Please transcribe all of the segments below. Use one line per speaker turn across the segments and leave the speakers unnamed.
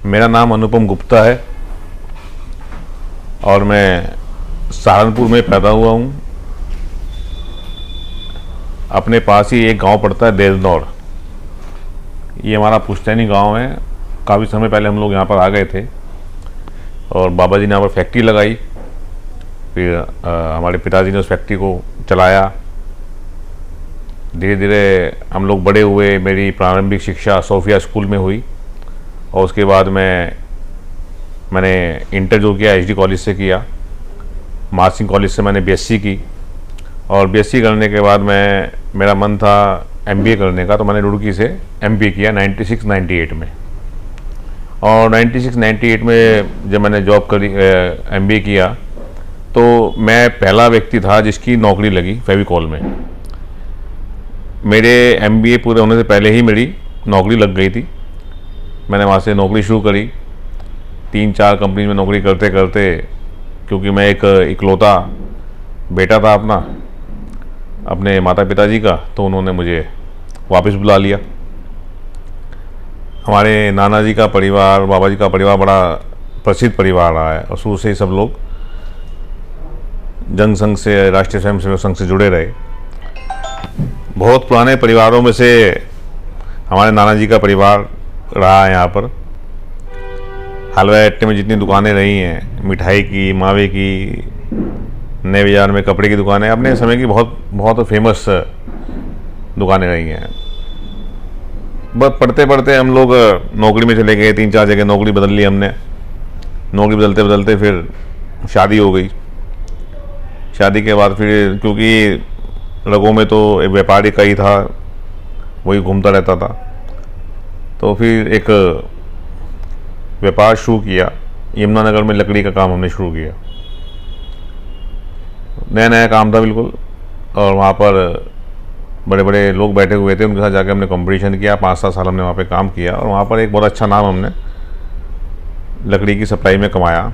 मेरा नाम अनुपम गुप्ता है और मैं सहारनपुर में पैदा हुआ हूँ। अपने पास ही एक गांव पड़ता है देरनौर। ये हमारा पुश्तैनी गांव है। काफ़ी समय पहले हम लोग यहाँ पर आ गए थे और बाबा जी ने यहाँ पर फैक्ट्री लगाई। फिर हमारे पिताजी ने उस फैक्ट्री को चलाया। धीरे धीरे हम लोग बड़े हुए। मेरी प्रारंभिक शिक्षा सोफिया स्कूल में हुई और उसके बाद मैंने इंटर जो किया एचडी कॉलेज से किया। मार्सिंग कॉलेज से मैंने बीएससी की और बीएससी करने के बाद मेरा मन था एमबीए करने का, तो मैंने रुड़की से एमबीए किया 96-98 में। और 96-98 में जब मैंने जॉब करी, एमबीए किया, तो मैं पहला व्यक्ति था जिसकी नौकरी लगी फेविकॉल में। मेरे एमबीए पूरे होने से पहले ही मेरी नौकरी लग गई थी। मैंने वहाँ से नौकरी शुरू करी। 3-4 कंपनी में नौकरी करते करते, क्योंकि मैं एक इकलौता बेटा था अपने माता पिताजी का, तो उन्होंने मुझे वापस बुला लिया। हमारे नाना जी का परिवार, बाबा जी का परिवार बड़ा प्रसिद्ध परिवार रहा है और शुरू से ही सब लोग जन संघ से, राष्ट्रीय स्वयंसेवक संघ से जुड़े रहे। बहुत पुराने परिवारों में से हमारे नाना जी का परिवार रहा है। यहाँ पर हलवा अट्टे में जितनी दुकानें रही हैं, मिठाई की, मावे की, नए बाजार में कपड़े की दुकानें, अपने समय की बहुत बहुत फेमस दुकानें रही हैं। बस पढ़ते पढ़ते हम लोग नौकरी में चले गए। 3-4 जगह नौकरी बदल ली हमने। नौकरी बदलते बदलते फिर शादी हो गई। शादी के बाद फिर, क्योंकि रगों में तो एक व्यापारी का ही था, वही घूमता रहता था, तो फिर एक व्यापार शुरू किया। यमुनानगर में लकड़ी का काम हमने शुरू किया। नया नया काम था बिल्कुल। और वहाँ पर बड़े बड़े लोग बैठे हुए थे, उनके साथ जाके हमने कंपटीशन किया। 5-7 साल हमने वहाँ पे काम किया और वहाँ पर एक बहुत अच्छा नाम हमने लकड़ी की सप्लाई में कमाया।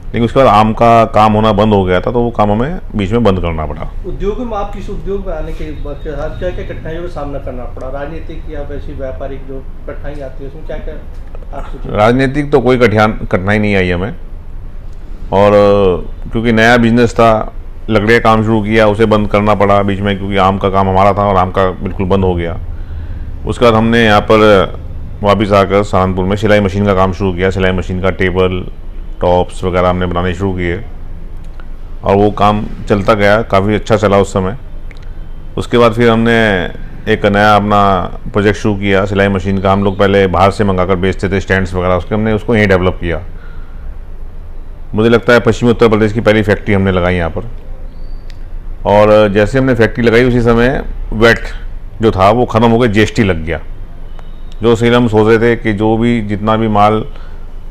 लेकिन उसके बाद आम का काम होना बंद हो गया था, तो वो काम हमें बीच में बंद करना पड़ा।
उद्योग में आप किस उद्योग में आने के बाद क्या क्या कठिनाइयों का सामना करना पड़ा? राजनीतिक या वैसी व्यापारिक जो कठिनाई आती है, उसमें क्या क्या आप सोचिए?
राजनीतिक तो कोई कठिनाई नहीं आई हमें। और क्योंकि नया बिजनेस था, लकड़ी का काम शुरू किया, उसे बंद करना पड़ा बीच में, क्योंकि आम का काम हमारा था और आम का बिल्कुल बंद हो गया। उसके बाद हमने यहाँ पर वापस आकर सहारनपुर में सिलाई मशीन का काम शुरू किया। सिलाई मशीन का टेबल, टॉप्स वगैरह हमने बनाने शुरू किए और वो काम चलता गया, काफ़ी अच्छा चला उस समय। उसके बाद फिर हमने एक नया अपना प्रोजेक्ट शुरू किया सिलाई मशीन का। हम लोग पहले बाहर से मंगाकर बेचते थे स्टैंड्स वगैरह, उसके हमने उसको यहीं डेवलप किया। मुझे लगता है पश्चिमी उत्तर प्रदेश की पहली फैक्ट्री हमने लगाई यहाँ पर। और जैसे हमने फैक्ट्री लगाई उसी समय वेट जो था वो ख़त्म हो गया, जीएसटी लग गया। जो सही हम सोच रहे थे कि जो भी जितना भी माल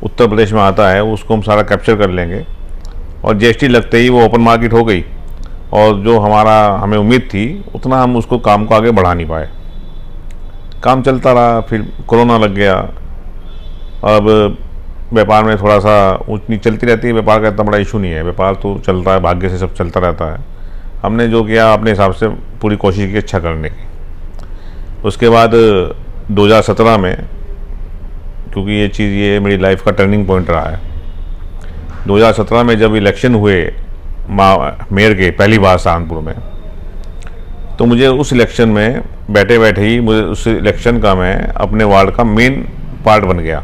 उत्तर प्रदेश में आता है उसको हम सारा कैप्चर कर लेंगे, और जीएसटी लगते ही वो ओपन मार्केट हो गई और जो हमें उम्मीद थी उतना हम उसको काम को आगे बढ़ा नहीं पाए। काम चलता रहा, फिर कोरोना लग गया। अब व्यापार में थोड़ा सा ऊंच नीच चलती रहती है। व्यापार का इतना बड़ा इशू नहीं है, व्यापार तो चलता है, भाग्य से सब चलता रहता है। हमने जो किया अपने हिसाब से पूरी कोशिश की अच्छा करने की। उसके बाद 2017 में, क्योंकि ये मेरी लाइफ का टर्निंग पॉइंट रहा है, 2017 में जब इलेक्शन हुए मेयर के पहली बार सहारनपुर में, तो मुझे उस इलेक्शन में बैठे बैठे ही मुझे उस इलेक्शन का मैं अपने वार्ड का मेन पार्ट बन गया।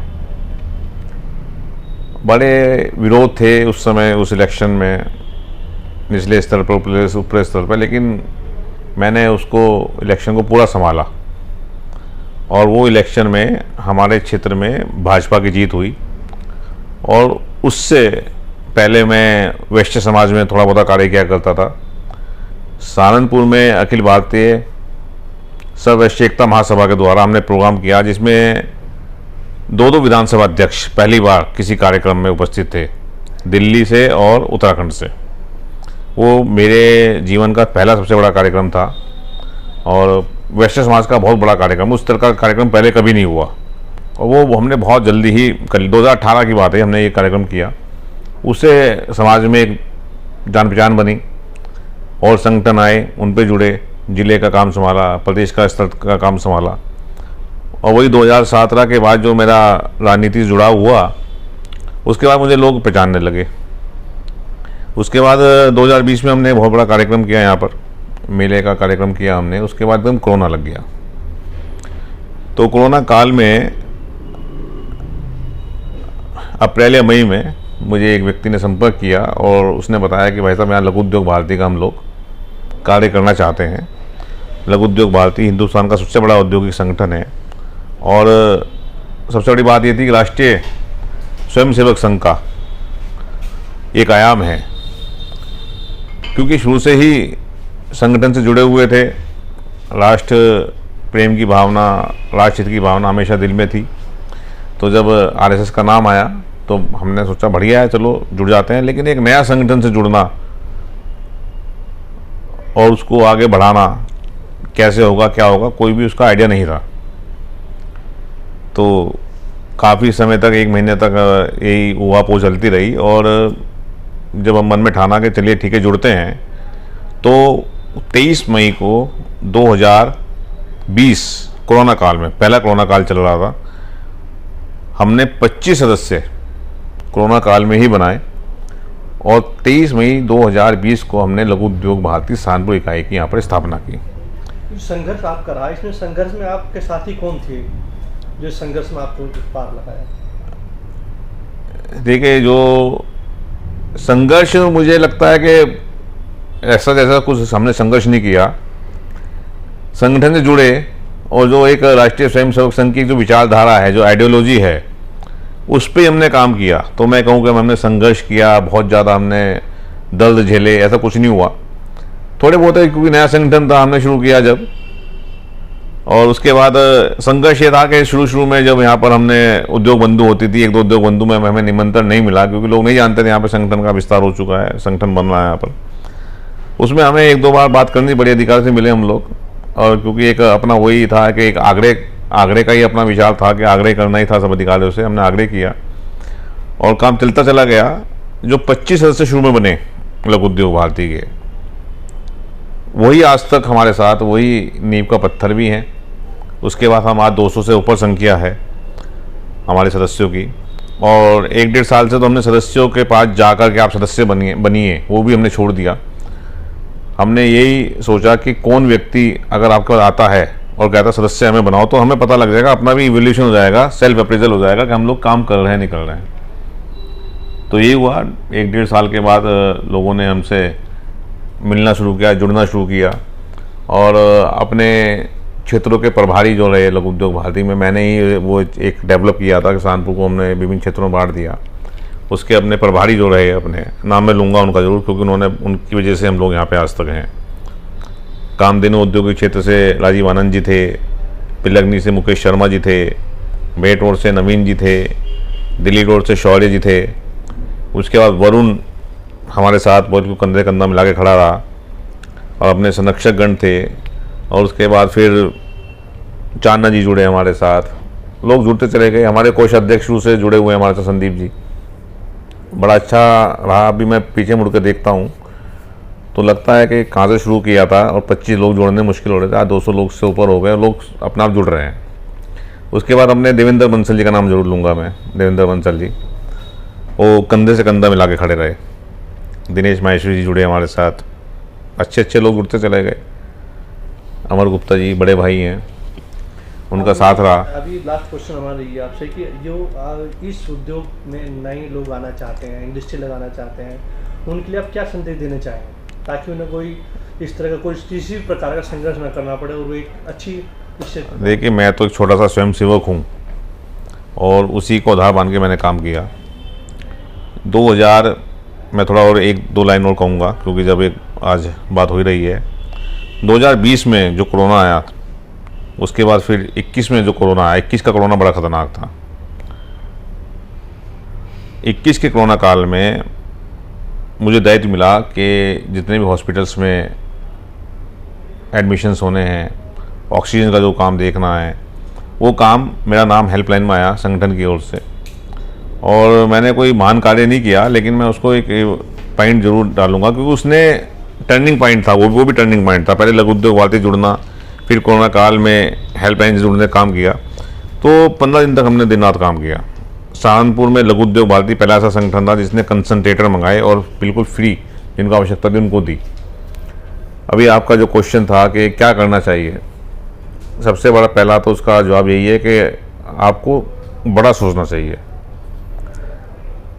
बड़े विरोध थे उस समय उस इलेक्शन में, निचले स्तर पर, ऊपरी स्तर पर, लेकिन मैंने उसको इलेक्शन को पूरा संभाला और वो इलेक्शन में हमारे क्षेत्र में भाजपा की जीत हुई। और उससे पहले मैं वैश्य समाज में थोड़ा बहुत कार्य किया करता था। सहारनपुर में अखिल भारतीय सर्व वैश्य एकता महासभा के द्वारा हमने प्रोग्राम किया, जिसमें 2 विधानसभा अध्यक्ष पहली बार किसी कार्यक्रम में उपस्थित थे, दिल्ली से और उत्तराखंड से। वो मेरे जीवन का पहला सबसे बड़ा कार्यक्रम था और वैश्य समाज का बहुत बड़ा कार्यक्रम। उस तरह का कार्यक्रम पहले कभी नहीं हुआ और वो हमने बहुत जल्दी ही 2018 की बात है, हमने ये कार्यक्रम किया। उससे समाज में एक जान पहचान बनी और संगठन आए, उन पे जुड़े, जिले का काम संभाला, प्रदेश का स्तर का काम संभाला और वही 2017 के बाद जो मेरा राजनीति से जुड़ाव हुआ, उसके बाद मुझे लोग पहचानने लगे। उसके बाद 2020 में हमने बहुत बड़ा कार्यक्रम किया, यहाँ पर मेले का कार्यक्रम किया हमने। उसके बाद एकदम कोरोना लग गया। तो कोरोना काल में अप्रैल या मई में मुझे एक व्यक्ति ने संपर्क किया और उसने बताया कि भाई साहब, यहाँ लघु उद्योग भारती का हम लोग कार्य करना चाहते हैं। लघु उद्योग भारती हिंदुस्तान का सबसे बड़ा औद्योगिक संगठन है और सबसे बड़ी बात ये थी कि राष्ट्रीय स्वयंसेवक संघ का एक आयाम है, क्योंकि शुरू से ही संगठन से जुड़े हुए थे। राष्ट्र प्रेम की भावना, राष्ट्र हित की भावना हमेशा दिल में थी। तो जब आरएसएस का नाम आया तो हमने सोचा बढ़िया है, चलो जुड़ जाते हैं। लेकिन एक नया संगठन से जुड़ना और उसको आगे बढ़ाना कैसे होगा, क्या होगा, कोई भी उसका आइडिया नहीं था। तो काफ़ी समय तक, 1 महीने तक यही उहापोह चलती रही। और जब हम मन में ठाना कि चलिए ठीक है जुड़ते हैं, तो 23 मई को 2020 कोरोना काल में, पहला कोरोना काल चल रहा था, हमने 25 सदस्य कोरोना काल में ही बनाए और 23 मई 2020 को हमने लघु उद्योग भारती सहारनपुर इकाई की यहाँ पर स्थापना की।
संघर्ष आपका रहा, इसमें संघर्ष में आपके साथी कौन थे जो संघर्ष में आपको पार लगाया?
देखिए, जो संघर्ष, मुझे लगता है कि ऐसा जैसा कुछ हमने संघर्ष नहीं किया। संगठन से जुड़े और जो एक राष्ट्रीय स्वयंसेवक संघ की जो विचारधारा है, जो आइडियोलॉजी है, उस पर हमने काम किया। तो मैं कहूँ कि हमने संघर्ष किया, बहुत ज़्यादा हमने दर्द झेले, ऐसा कुछ नहीं हुआ। थोड़े बहुत है, क्योंकि नया संगठन था, हमने शुरू किया जब। और उसके बाद संघर्ष ये था कि शुरू में जब यहाँ पर हमने उद्योग बंधु होती थी, 1-2 उद्योग बंधु में हमें निमंत्रण नहीं मिला, क्योंकि लोग नहीं जानते थे यहाँ पर संगठन का विस्तार हो चुका है, संगठन बन रहा है यहाँ पर। उसमें हमें 1-2 बार बात करनी बड़े अधिकार से मिले हम लोग। और क्योंकि एक अपना वही था कि एक आग्रह का ही अपना विचार था कि आग्रह करना ही था सब अधिकारियों से। हमने आग्रह किया और काम चलता चला गया। जो 25 सदस्य शुरू में बने लघु उद्योग भारती के, वही आज तक हमारे साथ, वही नींव का पत्थर भी हैं। उसके बाद हम आज 200 से ऊपर संख्या है हमारे सदस्यों की। और 1-1.5 साल से तो हमने सदस्यों के पास जाकर के आप सदस्य बनिए, वो भी हमने छोड़ दिया। हमने यही सोचा कि कौन व्यक्ति अगर आपके पास आता है और कहता सदस्य हमें बनाओ, तो हमें पता लग जाएगा, अपना भी इवोल्यूशन हो जाएगा, सेल्फ अप्रेजल हो जाएगा कि हम लोग काम कर रहे हैं, नहीं कर रहे हैं। तो यही हुआ। 1-1.5 साल के बाद लोगों ने हमसे मिलना शुरू किया, जुड़ना शुरू किया। और अपने क्षेत्रों के प्रभारी जो रहे लघु उद्योग भारती में, मैंने ही वो एक डेवलप किया था कि सहारनपुर को हमने विभिन्न क्षेत्रों में बांट दिया। उसके अपने प्रभारी जो रहे, अपने नाम मैं लूँगा उनका जरूर, क्योंकि उनकी वजह से हम लोग यहाँ पे आज तक हैं। कामधेनु औद्योगिक क्षेत्र से राजीव आनंद जी थे, पिलगनी से मुकेश शर्मा जी थे, बेट रोड से नवीन जी थे, दिल्ली रोड से शौर्य जी थे। उसके बाद वरुण हमारे साथ बहुत कंधे कंधा मिला के खड़ा रहा और अपने संरक्षक गण थे। और उसके बाद फिर चांदना जी जुड़े हमारे साथ, लोग जुड़ते चले गए। हमारे कोषाध्यक्ष शुरू से जुड़े हुए हैं हमारे साथ, संदीप जी। बड़ा अच्छा रहा। अभी मैं पीछे मुड़ के देखता हूँ तो लगता है कि कहाँ से शुरू किया था और 25 लोग जोड़ने मुश्किल हो रहे थे, आज 200 लोग से ऊपर हो गए, लोग अपना आप जुड़ रहे हैं। उसके बाद हमने देवेंद्र बंसल जी का नाम जरूर लूँगा मैं, देवेंद्र बंसल जी, वो कंधे से कंधा मिला के खड़े रहे। दिनेश माहेश्वरी जी जुड़े हमारे साथ, अच्छे लोग जुड़ते चले गए। अमर गुप्ता जी बड़े भाई हैं, उनका साथ रहा।
अभी लास्ट क्वेश्चन हमारा ये आपसे कि जो इस उद्योग में नए लोग आना चाहते हैं, इंडस्ट्री लगाना चाहते हैं, उनके लिए आप क्या संदेश देना चाहेंगे ताकि उन्हें कोई इस तरह का कोई किसी भी प्रकार का संघर्ष न करना पड़े और वो एक अच्छी?
देखिए, मैं तो एक छोटा सा स्वयंसेवक हूँ और उसी को आधार मान के मैंने काम किया। 2000 मैं थोड़ा और 1-2 लाइन और कहूँगा, क्योंकि जब एक आज बात हो ही रही है। 2020 में जो कोरोना आया, उसके बाद फिर 21 में जो कोरोना आया, 21 का कोरोना बड़ा खतरनाक था। 21 के कोरोना काल में मुझे दायित्व मिला कि जितने भी हॉस्पिटल्स में एडमिशन्स होने हैं, ऑक्सीजन का जो काम देखना है, वो काम मेरा नाम हेल्पलाइन में आया संगठन की ओर से। और मैंने कोई महान कार्य नहीं किया, लेकिन मैं उसको एक पॉइंट जरूर डालूंगा, क्योंकि उसने टर्निंग पॉइंट था, वो भी टर्निंग पॉइंट था। पहले लघु उद्योग भारती जुड़ना, फिर कोरोना काल में हेल्पलाइन से जुड़ने का काम किया। तो 15 दिन तक हमने दिन रात काम किया। सहारनपुर में लघु उद्योग भारती पहला ऐसा संगठन था जिसने कंसंट्रेटर मंगाए और बिल्कुल फ्री जिनको आवश्यकता थी उनको दी। अभी आपका जो क्वेश्चन था कि क्या करना चाहिए, सबसे बड़ा पहला तो उसका जवाब यही है कि आपको बड़ा सोचना चाहिए।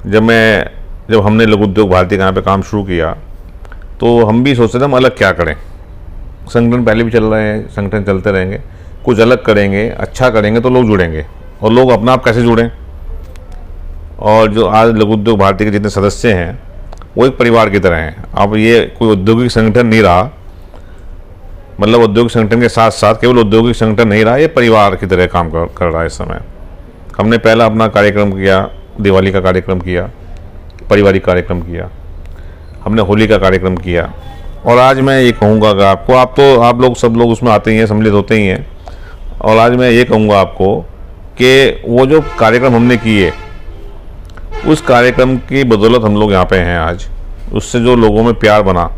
जब हमने लघु उद्योग भारती के यहाँ पे काम शुरू किया तो हम भी सोचते थे हम अलग क्या करें। संगठन पहले भी चल रहे हैं, संगठन चलते रहेंगे, कुछ अलग करेंगे, अच्छा करेंगे तो लोग जुड़ेंगे, और लोग अपना आप कैसे जुड़ें। और जो आज लघु उद्योग भारती के जितने सदस्य हैं वो एक परिवार की तरह हैं। अब ये कोई औद्योगिक संगठन नहीं रहा, मतलब औद्योगिक संगठन के साथ साथ केवल औद्योगिक संगठन नहीं रहा, ये परिवार की तरह काम कर रहा है इस समय। हमने पहला अपना कार्यक्रम किया, दिवाली का कार्यक्रम किया, पारिवारिक कार्यक्रम किया, हमने होली का कार्यक्रम किया। और आज मैं ये कहूँगा कि आप लोग सब लोग उसमें आते ही हैं, सम्मिलित होते ही हैं। और आज मैं ये कहूँगा आपको कि वो जो कार्यक्रम हमने किए उस कार्यक्रम की बदौलत हम लोग यहाँ पे हैं आज। उससे जो लोगों में प्यार बना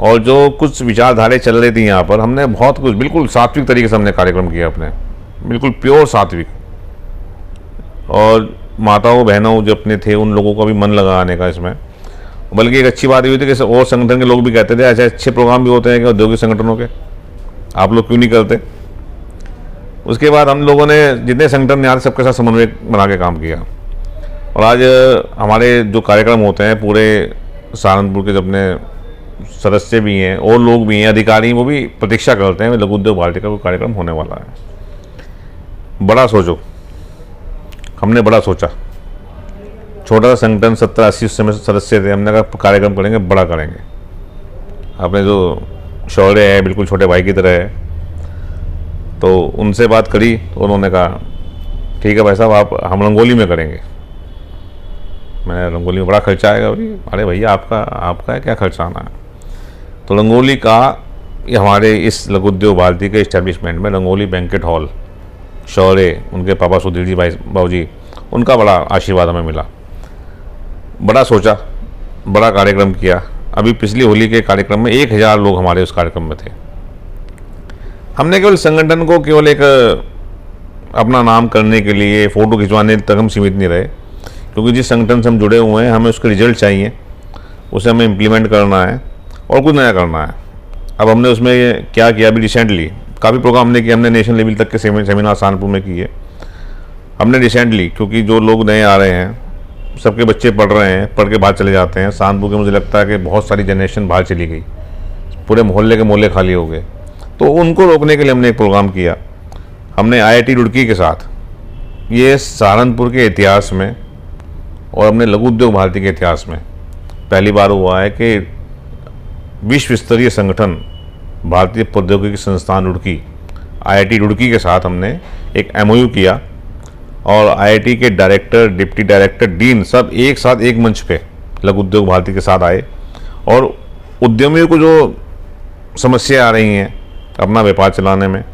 और जो कुछ विचारधाराएं चल रही थी यहाँ पर, हमने बहुत कुछ बिल्कुल सात्विक तरीके से हमने कार्यक्रम किया अपने, बिल्कुल प्योर सात्विक। और माताओं बहनों जो अपने थे उन लोगों का भी मन लगा आने का इसमें। बल्कि एक अच्छी बात ये हुई थी कि और संगठन के लोग भी कहते थे ऐसे अच्छे प्रोग्राम भी होते हैं कि औद्योगिक संगठनों के, आप लोग क्यों नहीं करते। उसके बाद हम लोगों ने जितने संगठन यहाँ सबके साथ समन्वय बना के काम किया। और आज हमारे जो कार्यक्रम होते हैं पूरे सहारनपुर के जो अपने सदस्य भी हैं और लोग भी हैं, अधिकारी, वो भी प्रतीक्षा करते हैं लघु उद्योग भारती का कोई कार्यक्रम होने वाला है। बड़ा सोचो, हमने बड़ा सोचा। छोटा सा संगठन 70-80 उस समय सदस्य थे, हमने कहा कार्यक्रम करेंगे, बड़ा करेंगे। अपने जो शौर्य है बिल्कुल छोटे भाई की तरह है, तो उनसे बात करी तो उन्होंने कहा ठीक है भाई साहब, हम रंगोली में करेंगे। मैंने रंगोली में बड़ा खर्चा आएगा भाई। अरे भैया आपका है क्या खर्चा आना है। तो रंगोली का हमारे इस लघु उद्योग भारती के इस्टेब्लिशमेंट में रंगोली बैंकेट हॉल, शौर्य, उनके पापा सुधीर जी बाबू जी, उनका बड़ा आशीर्वाद हमें मिला। बड़ा सोचा, बड़ा कार्यक्रम किया। अभी पिछली होली के कार्यक्रम में 1000 लोग हमारे उस कार्यक्रम में थे। हमने केवल संगठन को केवल एक अपना नाम करने के लिए फ़ोटो खिंचवाने तक हम सीमित नहीं रहे, क्योंकि जिस संगठन से हम जुड़े हुए हैं हमें उसके रिजल्ट चाहिए, उसे हमें इम्प्लीमेंट करना है और कुछ नया करना है। अब हमने उसमें क्या किया, अभी रिसेंटली काफ़ी प्रोग्राम हमने किए। हमने नेशनल लेवल तक के सेमिनार सहारनपुर में किए। हमने रिसेंटली, क्योंकि जो लोग नए आ रहे हैं, सबके बच्चे पढ़ रहे हैं, पढ़ के बाहर चले जाते हैं सहारनपुर के, मुझे लगता है कि बहुत सारी जनरेशन बाहर चली गई, पूरे मोहल्ले के मोहल्ले खाली हो गए। तो उनको रोकने के लिए हमने एक प्रोग्राम किया। हमने IIT रुड़की के साथ, ये सहारनपुर के इतिहास में और अपने लघु उद्योग भारती के इतिहास में पहली बार हुआ है कि विश्व स्तरीय संगठन भारतीय प्रौद्योगिकी संस्थान रुड़की, IIT रुड़की के साथ हमने एक MOU किया। और IIT के डायरेक्टर, डिप्टी डायरेक्टर, डीन सब एक साथ एक मंच पे लघु उद्योग भारती के साथ आए और उद्यमियों को जो समस्या आ रही हैं अपना व्यापार चलाने में,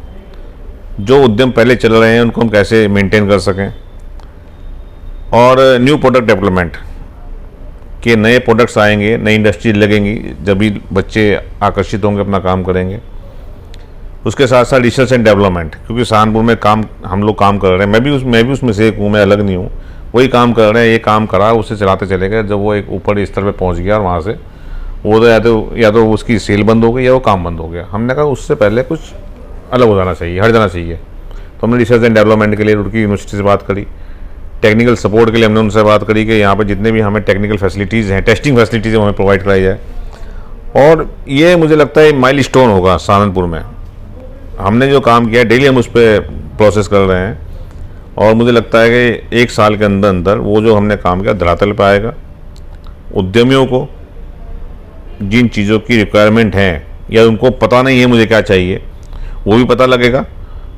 जो उद्यम पहले चल रहे हैं उनको हम कैसे मेंटेन कर सकें, और न्यू प्रोडक्ट डेवलपमेंट के नए प्रोडक्ट्स आएंगे, नई इंडस्ट्री लगेंगी, जब भी बच्चे आकर्षित होंगे, अपना काम करेंगे। उसके साथ साथ रिसर्च एंड डेवलपमेंट, क्योंकि सहारनपुर में हम लोग काम कर रहे हैं, मैं भी उसमें से एक हूँ, मैं अलग नहीं हूँ, वही काम कर रहे हैं। ये काम करा, उसे चलाते चले गए। जब वो एक ऊपर स्तर पे पहुँच गया और वहाँ से वो तो या तो उसकी सेल बंद हो गई या वो काम बंद हो गया। हमने कहा उससे पहले कुछ अलग हो जाना चाहिए, हट जाना चाहिए। तो हमने रिसर्च एंड डेवलपमेंट के लिए रुड़की यूनिवर्सिटी से बात करी। टेक्निकल सपोर्ट के लिए हमने उनसे बात करी कि यहाँ पर जितने भी हमें टेक्निकल फैसिलिटीज़ हैं, टेस्टिंग फैसिलिटीज़ हमें प्रोवाइड कराई जाए। और ये मुझे लगता है माइलस्टोन होगा सहारनपुर में। हमने जो काम किया डेली हम उस पर प्रोसेस कर रहे हैं, और मुझे लगता है कि 1 साल के अंदर अंदर वो जो हमने काम किया धरातल पर आएगा। उद्यमियों को जिन चीज़ों की रिक्वायरमेंट हैं या उनको पता नहीं है मुझे क्या चाहिए, वो भी पता लगेगा।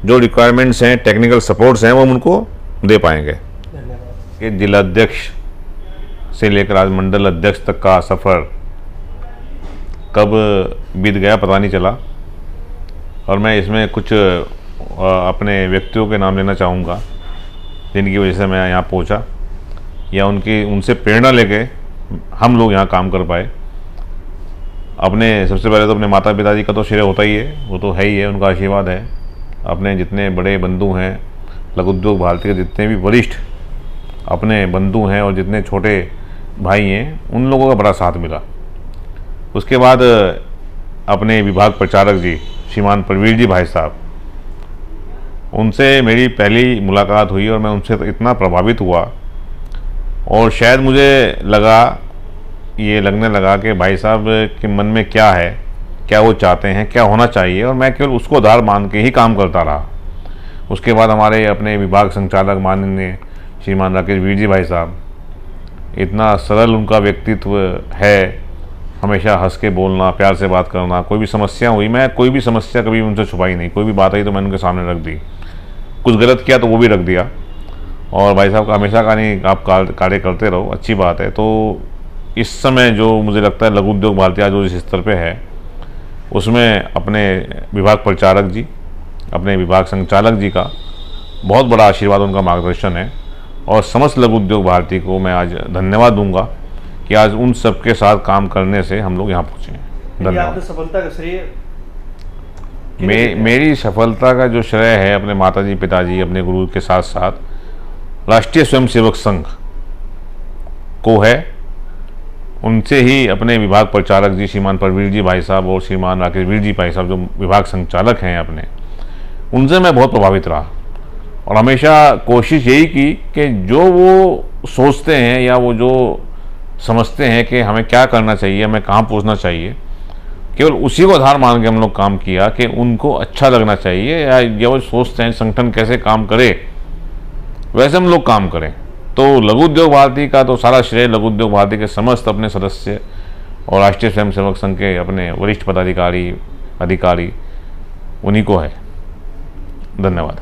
जो रिक्वायरमेंट्स हैं, टेक्निकल सपोर्ट्स हैं, वो हम उनको दे पाएंगे। कि जिलाध्यक्ष से लेकर आज मंडल अध्यक्ष तक का सफ़र कब बीत गया पता नहीं चला। और मैं इसमें कुछ अपने व्यक्तियों के नाम लेना चाहूँगा जिनकी वजह से मैं यहाँ पहुँचा, या उनसे प्रेरणा लेके हम लोग यहाँ काम कर पाए। सबसे पहले तो अपने माता पिताजी का तो श्रेय होता ही है, वो तो है ही है, उनका आशीर्वाद है। अपने जितने बड़े बंधु हैं लघु उद्योग भारती के जितने भी वरिष्ठ अपने बंधु हैं और जितने छोटे भाई हैं, उन लोगों का बड़ा साथ मिला। उसके बाद अपने विभाग प्रचारक जी श्रीमान प्रवीर जी भाई साहब, उनसे मेरी पहली मुलाकात हुई और मैं उनसे तो इतना प्रभावित हुआ और शायद मुझे लगने लगा कि भाई साहब के मन में क्या है, क्या वो चाहते हैं, क्या होना चाहिए, और मैं केवल उसको आधार मान के ही काम करता रहा। उसके बाद हमारे अपने विभाग संचालक माननीय श्रीमान राकेश वीर जी भाई साहब, इतना सरल उनका व्यक्तित्व है, हमेशा हंस के बोलना, प्यार से बात करना। कोई भी समस्या हुई, मैं कोई भी समस्या कभी उनसे छुपाई नहीं, कोई भी बात आई तो मैंने उनके सामने रख दी, कुछ गलत किया तो वो भी रख दिया। और भाई साहब का हमेशा का नहीं, आप कार्य करते रहो, अच्छी बात है। तो इस समय जो मुझे लगता है लघु उद्योग भारती आज जो इस स्तर पे है, उसमें अपने विभाग प्रचारक जी, अपने विभाग संचालक जी का बहुत बड़ा आशीर्वाद, उनका मार्गदर्शन है। और समस्त लघु उद्योग भारती को मैं आज धन्यवाद दूंगा कि आज उन सब के साथ काम करने से हम लोग यहाँ पहुँचे हैं। धन्यवाद।
सफलता का श्रेय
मेरी सफलता का जो श्रेय है अपने माताजी, पिताजी, अपने गुरु के साथ साथ राष्ट्रीय स्वयंसेवक संघ को है। उनसे ही अपने विभाग प्रचारक जी श्रीमान प्रवीर जी भाई साहब और श्रीमान राकेश वीर जी भाई साहब जो विभाग संचालक हैं अपने, उनसे मैं बहुत प्रभावित रहा और हमेशा कोशिश यही की कि जो वो सोचते हैं या वो जो समझते हैं कि हमें क्या करना चाहिए, हमें कहाँ पहुँचना चाहिए, केवल उसी को आधार मान के हम लोग काम किया कि उनको अच्छा लगना चाहिए या वो सोचते हैं संगठन कैसे काम करे वैसे हम लोग काम करें। तो लघु उद्योग भारती का तो सारा श्रेय लघु उद्योग भारती के समस्त अपने सदस्य और राष्ट्रीय स्वयंसेवक संघ के अपने वरिष्ठ पदाधिकारी, अधिकारी, उन्हीं को है। धन्यवाद।